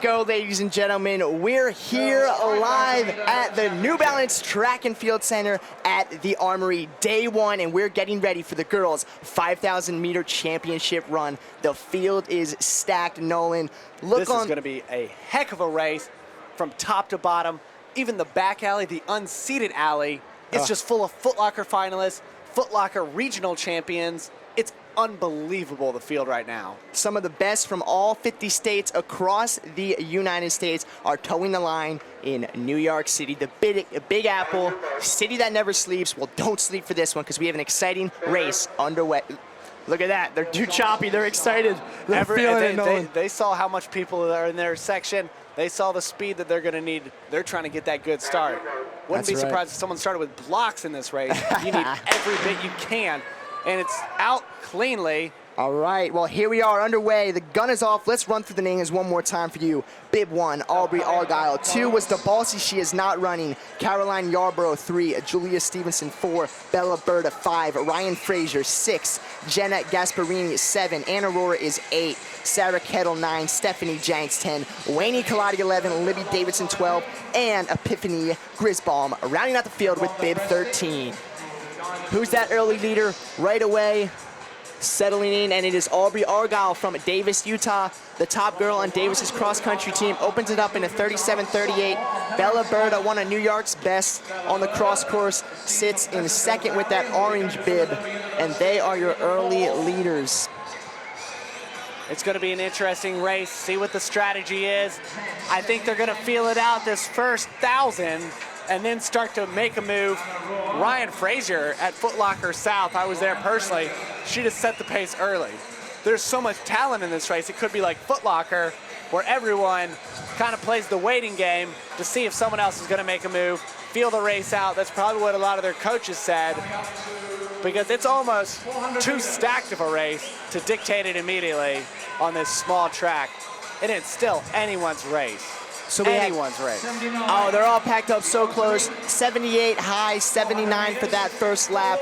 go, ladies and gentlemen. We're here live at the New Balance Track and Field Center at the Armory, day one, and we're getting ready for the girls' 5,000-meter championship run. The field is stacked, Nolan. This is going to be a heck of a race from top to bottom. Even the back alley, the unseated alley, it's just full of Foot Locker finalists, Foot Locker regional champions. It's unbelievable, the field right now. Some of the best from all 50 states across the United States are towing the line in New York City, the Big Apple, city that never sleeps. Well, don't sleep for this one because we have an exciting race underway. Look at that. They're too choppy. They're excited. They saw how much people are in their section. They saw the speed that they're going to need. They're trying to get that good start. Wouldn't be surprised if someone started with blocks in this race. You need every bit you can. And it's out cleanly. All right, well, here we are underway. The gun is off. Let's run through the names one more time for you. Bib 1, Aubrey Argyle. 2 was the Ballsy. She is not running. Caroline Yarborough, 3. Julia Stevenson, 4. Bella Berta, 5. Ryan Frazier, 6. Jenna Gasparini, 7. Anna Rohrer is 8. Sarah Kettle, 9. Stephanie Janks, 10. Wayne Kaladi, 11. Libby Davidson, 12. And Epiphany Grisbaum rounding out the field with Bib 13. Who's that early leader? Right away, settling in, and it is Aubrey Argyle from Davis, Utah. The top girl on Davis's cross-country team opens it up in a 37:38. Bella Berta, one of New York's best on the cross course, sits in second with that orange bib, and they are your early leaders. It's going to be an interesting race. See what the strategy is. I think they're going to feel it out this first 1,000 and then start to make a move. Ryan Frazier at Foot Locker South, I was there personally, she just set the pace early. There's so much talent in this race. It could be like Foot Locker, where everyone kind of plays the waiting game to see if someone else is going to make a move, feel the race out. That's probably what a lot of their coaches said, because it's almost too stacked of a race to dictate it immediately on this small track. And it's still anyone's race. So anyone's race. Oh, they're all packed up so close. 78 high, 79 for that first lap.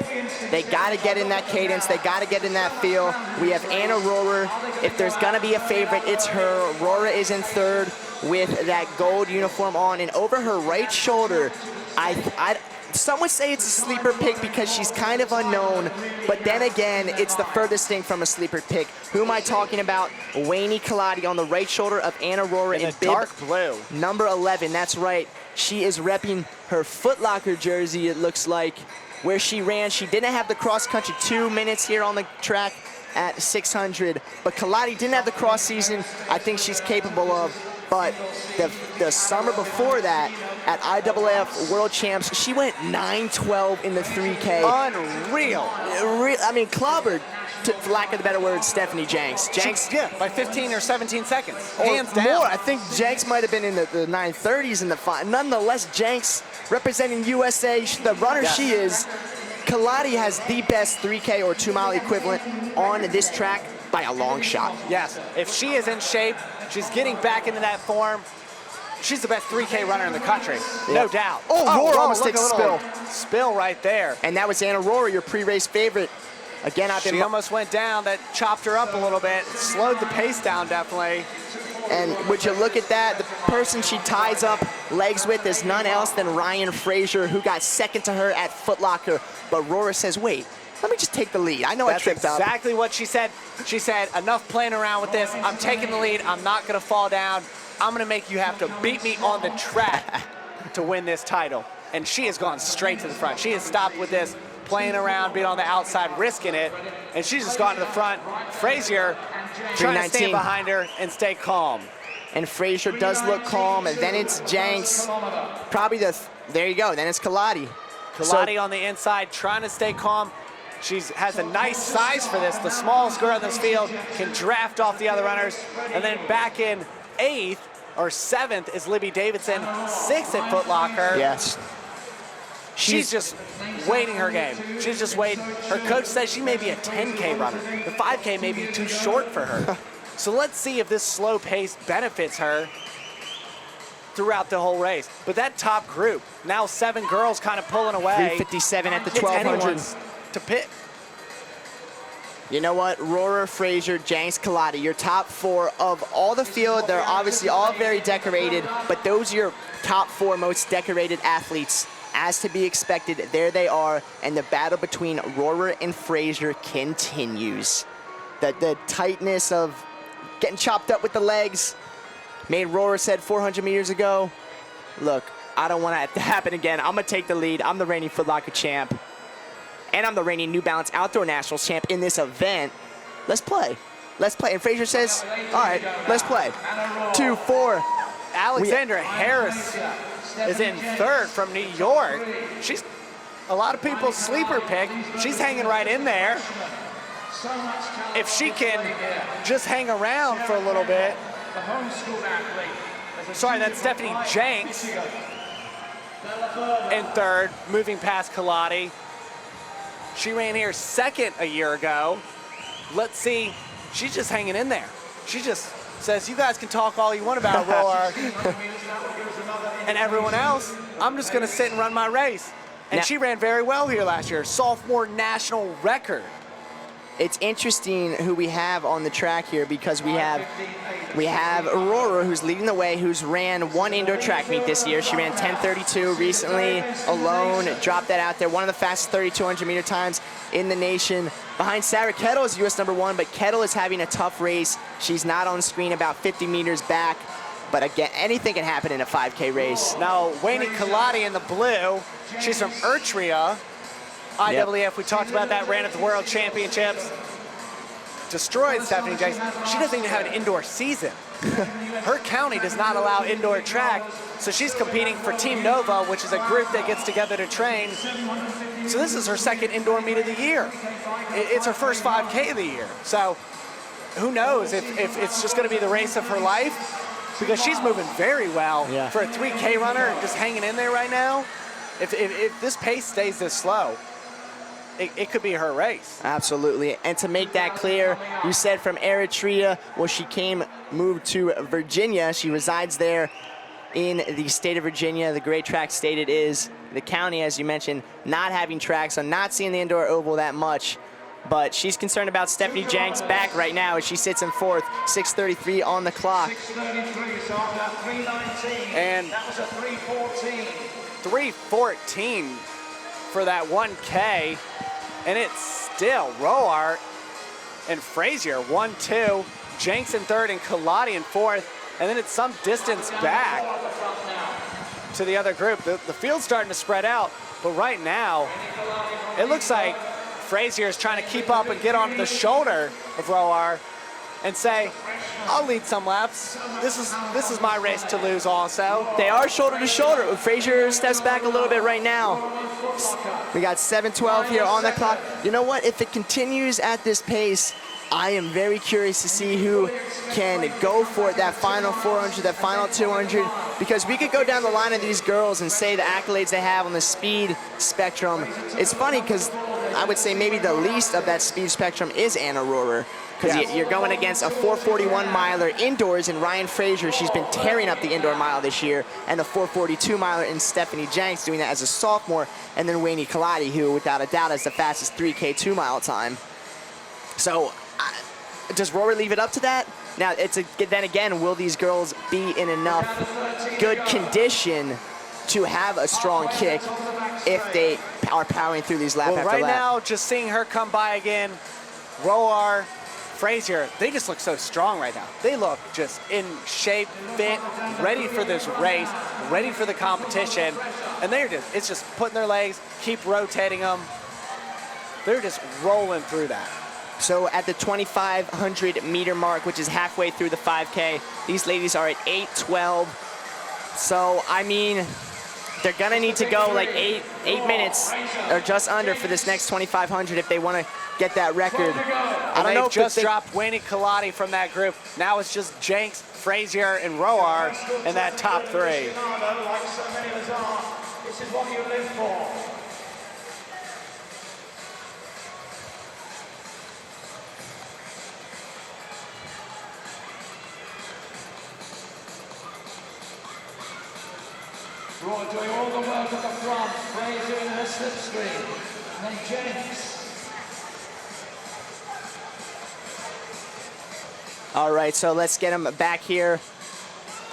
They got to get in that cadence. They got to get in that feel. We have Anna Rohrer. If there's going to be a favorite, it's her. Rohrer is in third with that gold uniform on. And over her right shoulder, some would say it's a sleeper pick because she's kind of unknown, but then again, it's the furthest thing from a sleeper pick. Who am I talking about? Wayne Kaladi on the right shoulder of Anna Rohrer in dark blue. Number 11, that's right. She is repping her Foot Locker jersey, it looks like, where she ran. She didn't have the cross country 2 minutes here on the track at 600, but Kaladi didn't have the cross season I think she's capable of. But the summer before that, at IAAF World Champs, she went 9:12 in the 3K. Unreal. I mean, clobbered, for lack of a better word, Stephanie Janks. Yeah, by 15 or 17 seconds, hands down. More. I think Janks might have been in the 9:30s in the final. Nonetheless, Janks representing USA, the runner she is. Kaladi has the best 3K or 2-mile equivalent on this track by a long shot. Yes, if she is in shape, she's getting back into that form. She's the best 3K runner in the country, no doubt. Oh, Rohrer almost takes a spill. Spill right there. And that was Anna Rohrer, your pre-race favorite. Again, she almost went down. That chopped her up a little bit, slowed the pace down definitely. And would you look at that? The person she ties up legs with is none else than Ryan Frazier, who got second to her at Foot Locker. But Rohrer says, wait, let me just take the lead. I know I tripped up. That's exactly what she said. She said, enough playing around with this. I'm taking the lead. I'm not going to fall down. I'm going to make you have to beat me on the track to win this title. And she has gone straight to the front. She has stopped with this, playing around, being on the outside, risking it. And she's just gone to the front. Frazier trying to stand behind her and stay calm. And Frazier does look calm. And then it's Janks. Probably there you go. Then it's Kaladi. Kaladi on the inside, trying to stay calm. She has a nice size for this. The smallest girl in this field can draft off the other runners. And then back in 8th or 7th is Libby Davidson, 6th at Foot Locker. Yes. She's just waiting her game. She's just waiting. Her coach says she may be a 10K runner. The 5K may be too short for her. So let's see if this slow pace benefits her throughout the whole race. But that top group, now 7 girls kind of pulling away. 3:57 at the 1200. To pit. You know what? Rohrer, Frazier, Jenks, Kaladi, your top 4 of all the field. They're obviously all very decorated, but those are your top 4 most decorated athletes. As to be expected, there they are, and the battle between Rohrer and Frazier continues. The tightness of getting chopped up with the legs made Rohrer said 400 meters ago, look, I don't want that to happen again. I'm going to take the lead. I'm the reigning Foot Locker champ. And I'm the reigning New Balance Outdoor Nationals champ in this event. Let's play. Let's play. And Frazier says, all right, let's play. 2, 4. Alexandra Harris is in 3rd from New York. She's a lot of people's sleeper pick. She's hanging right in there. If she can just hang around for a little bit. Sorry, that's Stephanie Jenks in 3rd, moving past Kaladi. She ran here 2nd a year ago. Let's see, she's just hanging in there. She just says, you guys can talk all you want about Rohrer. And everyone else, I'm just gonna sit and run my race. And she ran very well here last year, sophomore national record. It's interesting who we have on the track here because we have Rohrer, who's leading the way, who's ran 1 indoor track meet this year. She ran 10:32 recently alone, dropped that out there. One of the fastest 3,200 meter times in the nation. Behind Sarah Kettle is US #1, but Kettle is having a tough race. She's not on screen, about 50 meters back. But again, anything can happen in a 5K race. Now, Wayne Kaladi in the blue, she's from Eritrea. IWF, we talked about that, ran at the World Championships. Destroyed Stephanie Jenks. She doesn't even have an indoor season. Her county does not allow indoor track, so she's competing for Team Nova, which is a group that gets together to train. So this is her 2nd indoor meet of the year. It's her first 5K of the year. So who knows if it's just gonna be the race of her life, because she's moving very well for a 3K runner, just hanging in there right now. If this pace stays this slow, it could be her race. Absolutely. And to make that clear, you said from Eritrea. Well, she moved to Virginia. She resides there in the state of Virginia, the great track state it is. The county, as you mentioned, not having tracks, so not seeing the indoor oval that much. But she's concerned about Stephanie Jenks' back right now as she sits in 4th, 6:33 on the clock. And 3:14 for that 1K. And it's still Rohrer and Frazier, 1-2. Jenks in 3rd and Kaladi in 4th. And then it's some distance back to the other group. The field's starting to spread out, but right now, it looks like Frazier is trying to keep up and get onto the shoulder of Rohrer and say, I'll lead some laps. This is my race to lose also. They are shoulder to shoulder. Frazier steps back a little bit right now. We got 7:12 here on the clock. You know what? If it continues at this pace, I am very curious to see who can go for it, that final 400, that final 200, because we could go down the line of these girls and say the accolades they have on the speed spectrum. It's funny because I would say maybe the least of that speed spectrum is Anna Rohrer, because you're going against a 441 miler indoors in Ryan Frazier. She's been tearing up the indoor mile this year, and a 442 miler in Stephanie Jenks doing that as a sophomore, and then Wayne Kaladi, who without a doubt has the fastest 3K 2-mile time. So does Rohrer leave it up to that? Now, then again, will these girls be in enough good condition to have a strong kick if they are powering through these lap after lap? Right now, just seeing her come by again, Rohrer, Frazier, they just look so strong right now. They look just in shape, fit, ready for this race, ready for the competition. And it's just putting their legs, keep rotating them. They're just rolling through that. So at the 2,500 meter mark, which is halfway through the 5K, these ladies are at 8:12. So, I mean, they're gonna need to go like eight minutes or just under for this next 2,500 if they want to get that record. I don't know if just dropped Wayne Kaladi from that group. Now it's just Jenks, Frazier, and Rohrer in that top 3. This is what you live for. Rohrer doing all the work at the front, Frazier in her slipstream, and then Jenks. All right, so let's get them back here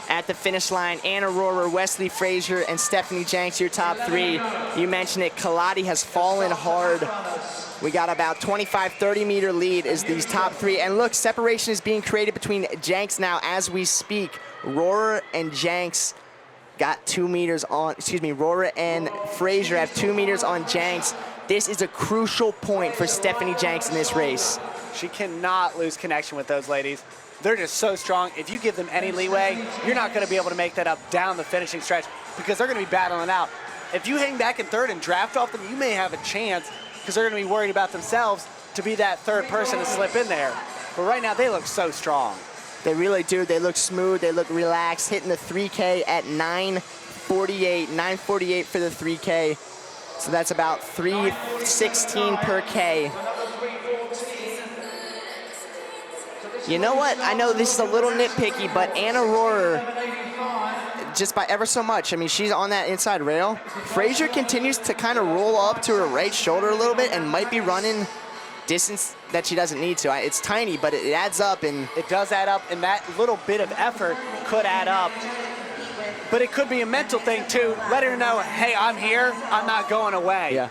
at the finish line. Anna Rohrer, Wesley Frazier, and Stephanie Jenks, your top three. You mentioned it, Kaladi has fallen hard. We got about 25, 30-meter lead is these top three. And look, separation is being created between Jenks now as we speak. Rohrer and Jenks got 2 meters on, Rohrer and Frazier have 2 meters on Jenks. This is a crucial point for Stephanie Jenks in this race. She cannot lose connection with those ladies. They're just so strong. If you give them any leeway, you're not going to be able to make that up down the finishing stretch because they're going to be battling out. If you hang back in third and draft off them, you may have a chance because they're going to be worried about themselves to be that third person to slip in there. But right now, they look so strong. They really do. They look smooth. They look relaxed. Hitting the 3K at 9:48. 9:48 for the 3K. So that's about 3:16 per K. You know what? I know this is a little nitpicky, but Anna Rohrer, just by ever so much, I mean, she's on that inside rail. Frazier continues to kind of roll up to her right shoulder a little bit and might be running distance that she doesn't need to. It's tiny, but it adds up. And it does add up, and that little bit of effort could add up. But it could be a mental thing, too. Let her know, hey, I'm here. I'm not going away. Yeah.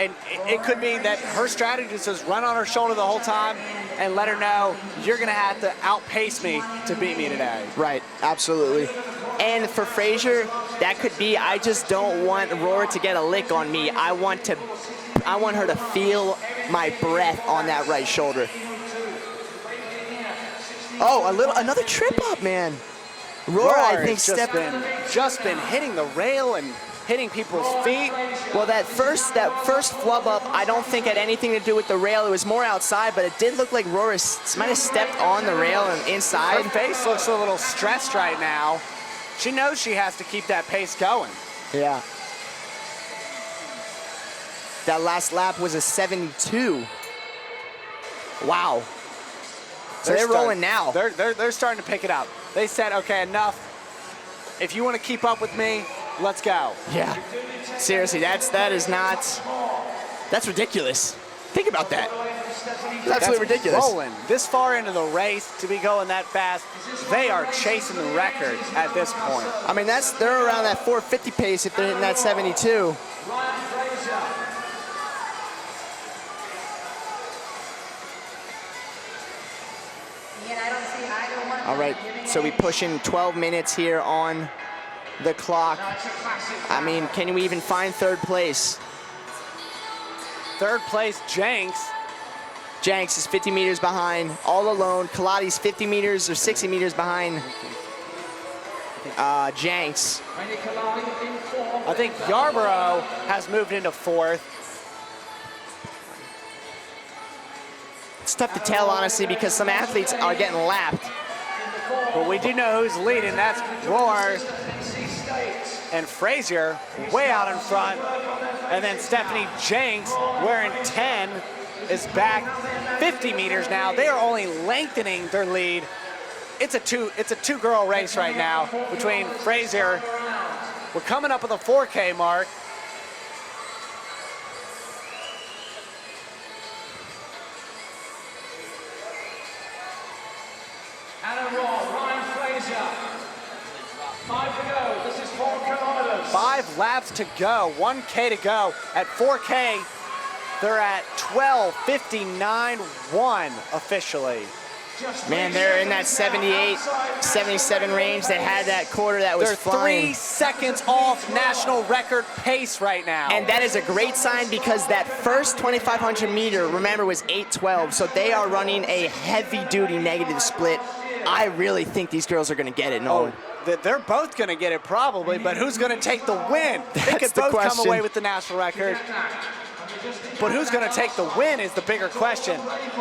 And it could be that her strategy is just run on her shoulder the whole time and let her know you're going to have to outpace me to beat me today. Right, absolutely. And for Frazier, that could be, I just don't want Rohrer to get a lick on me. I want her to feel my breath on that right shoulder. Oh, another trip up, man. Rohrer, I think, just been hitting the rail and hitting people's feet. Well, that first flub up, I don't think had anything to do with the rail. It was more outside, but it did look like Rohrer might have stepped on the rail and inside. Her face looks a little stressed right now. She knows she has to keep that pace going. Yeah. That last lap was a 72. Wow. So they're rolling now. They're starting to pick it up. They said, okay, enough. If you want to keep up with me, let's go. Yeah. Seriously, that's ridiculous. Think about that. That's absolutely ridiculous. Rolling this far into the race to be going that fast. They are chasing the record at this point. I mean, they're around that 450 pace if they're hitting that 72. All right, so we push in 12 minutes here on the clock. I mean, can we even find third place? Third place, Jenks. Jenks is 50 meters behind, all alone. Kaladi's 50 meters or 60 meters behind Jenks. I think Yarborough has moved into fourth. It's tough to tell, honestly, because some athletes are getting lapped. But we do know who's leading. That's Rohrer and Frazier way out in front. And then Stephanie Jenks, wearing 10, is back 50 meters now. They are only lengthening their lead. It's a two-girl race right now between Frazier. We're coming up with a 4K mark. Anna Rohrer, Ryan Frazier. 5 to go. This is 4 kilometers. 5 laps to go, 1K to go. At 4K, they're at 12:59.1 officially. Man, they're in that 78, 77 range. They had that quarter that was flying. They're 3 seconds off national record pace right now. And that is a great sign because that first 2,500 meter, remember, was 8:12. So they are running a heavy-duty negative split. I really think these girls are going to get it, Nolan. They're both going to get it probably, but who's going to take the win? They could both come away with the national record. But who's going to take the win is the bigger question,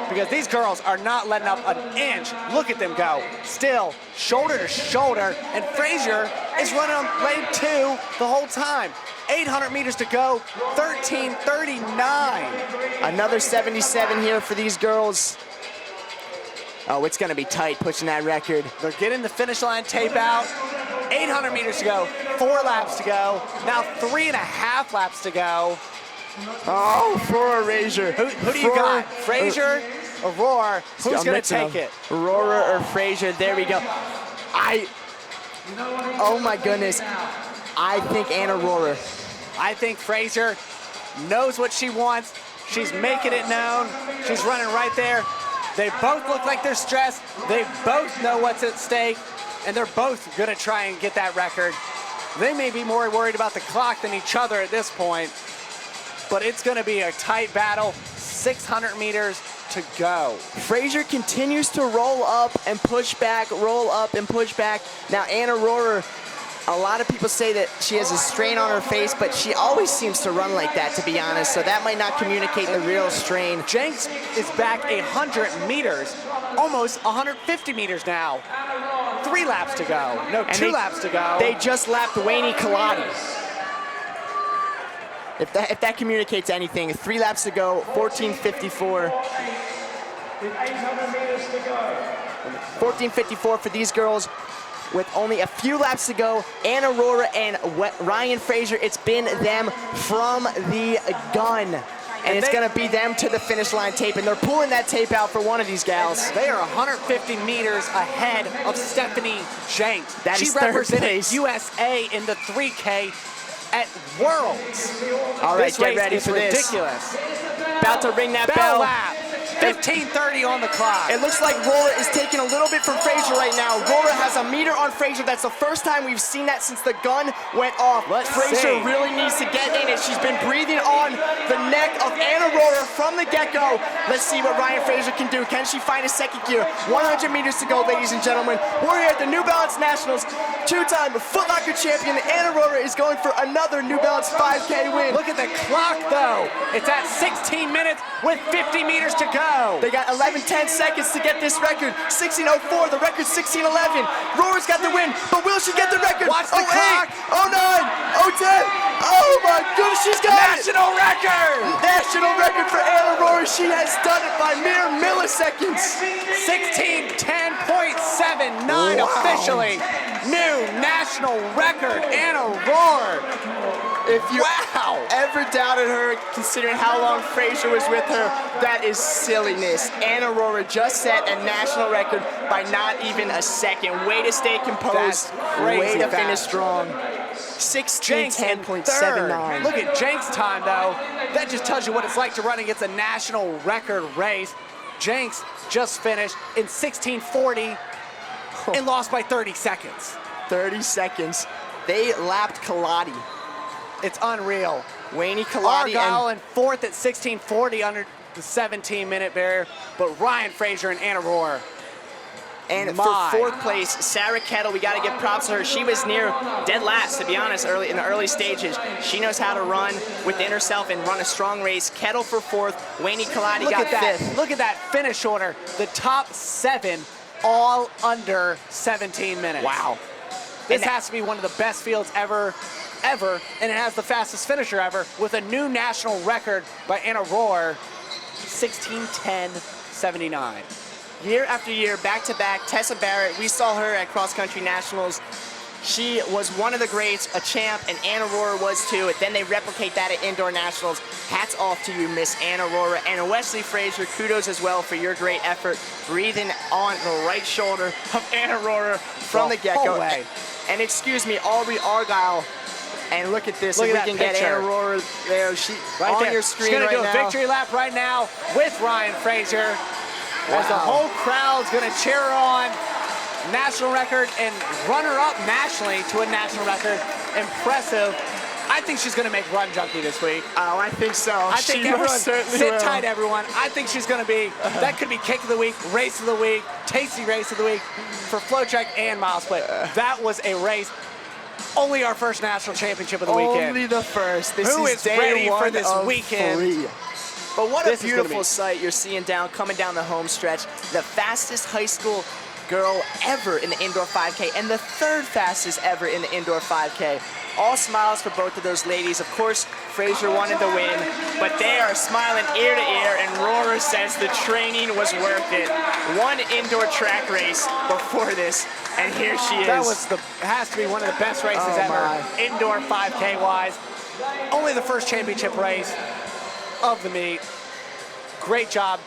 because these girls are not letting up an inch. Look at them go. Still, shoulder to shoulder, and Frazier is running on lane 2 the whole time. 800 meters to go, 13:39. Another 77 here for these girls. Oh, it's going to be tight pushing that record. They're getting the finish line tape out. 800 meters to go, 4 laps to go. Now 3.5 laps to go. Oh, for Frazier. Who do you got? Frazier Rohrer. Who's I'm going to mixing take them. it? Rohrer or Frazier? There we go. Oh my goodness. I think Anna Rohrer. I think Frazier knows what she wants. She's making it known. She's running right there. They both look like they're stressed. They both know what's at stake, and they're both going to try and get that record. They may be more worried about the clock than each other at this point, but it's going to be a tight battle. 600 meters to go. Frazier continues to roll up and push back, roll up and push back. Now Anna Rohrer, a lot of people say that she has a strain on her face, but she always seems to run like that, to be honest, so that might not communicate the real strain. Jenks is back 100 meters, almost 150 meters now. 3 laps to go. No, And 2 laps to go. They just lapped Wayne Kaladi. If that communicates anything, 3 laps to go, 14:54. 14:54 for these girls with only a few laps to go. Anna Rohrer and Ryan Frazier, it's been them from the gun. And it's going to be them to the finish line tape, and they're pulling that tape out for one of these gals. They are 150 meters ahead of Stephanie Jenks. That she is third represented place. USA in the 3K at Worlds. All right, this get race ready is for this. ridiculous. About to ring that Bell bell. lap. 15:30 on the clock. It looks like Rohrer is taking a little bit from Frazier right now. Rohrer has a meter on Frazier. That's the first time we've seen that since the gun went off. Frazier see. really needs to get in it. She's been breathing on the neck of Anna Rohrer from the get-go. Let's see what Ryan Frazier can do. Can she find a second gear? 100 meters to go, ladies and gentlemen. We're here at the New Balance Nationals. 2-time Foot Locker champion Anna Rohrer is going for another New Balance 5K win. Look at the clock, though. It's at 16 minutes with 50 meters to go. They got 11-10 seconds to get this record. 16:04, the record's 16:11. Rohrer's got the win, but will she get the record? Watch the 08, clock. 09, 010. Oh my goodness, she's got National record. it! National record for Anna Rohrer. She has done it by mere milliseconds. 16:10.79 Wow. officially. New national record, Anna Rohrer. If you Wow. ever doubted her, considering how long Frazier was with her, that is silliness. Anna Rohrer just set a national record by not even a second. Way to stay composed. That's crazy Way to finish fast. strong. Jenks in 16:10.79. third. Look at Jenks' time, though. That just tells you what it's like to run against a national record race. Jenks just finished in 16:40 and lost by 30 seconds. 30 seconds. They lapped Kaladi. It's unreal. Wayne Kaladi Argyle in fourth at 16:40 under the 17-minute barrier, but Ryan Frazier and Anna Rohrer. and My. for fourth place, Sarah Kettle. We got to give props to her. She was near dead last, to be honest, early in the early stages. She knows how to run within herself and run a strong race. Kettle for fourth. Wayne Kaladi Look got at that. fifth. Look at that finish order. The top 7 all under 17 minutes. Wow. This And has to be one of the best fields ever, and it has the fastest finisher ever with a new national record by Anna Rohrer, 16:10.79. Year after year, back to back, Tessa Barrett, we saw her at Cross Country Nationals. She was one of the greats, a champ, and Anna Rohrer was too. Then they replicate that at Indoor Nationals. Hats off to you, Miss Anna Rohrer. And Wesley Frazier, kudos as well for your great effort, breathing on the right shoulder of Anna Rohrer from the get-go. whole way. And excuse me, Aubrey Argyle. And look at this, Look if at we that can get picture. Anna Rohrer there. She Right on there. your screen She's gonna right do a now. victory lap right now with Ryan Frazier. As the Wow. whole crowd's gonna cheer her on. National record and runner-up nationally to a national record. Impressive. I think she's gonna make Run Junkie this week. Oh, I think so. I think She everyone, most certainly sit will. tight everyone. I think she's gonna be, that could be kick of the week, race of the week, tasty race of the week for Flow Trek and Mile Split. That was a race. Only our first national championship of the weekend. Only the first. This Who is is day ready for one this of weekend? 3. But what This a is gonna beautiful be- sight you're seeing coming down the home stretch. The fastest high school girl ever in the indoor 5K and the third fastest ever in the indoor 5K. All smiles for both of those ladies. Of course, Frazier wanted to win, but they are smiling ear to ear, and Rohrer says the training was worth it. One indoor track race before this, and here she is. That was has to be one of the best races Oh, ever, my. indoor 5K wise. Only the first championship race of the meet. Great job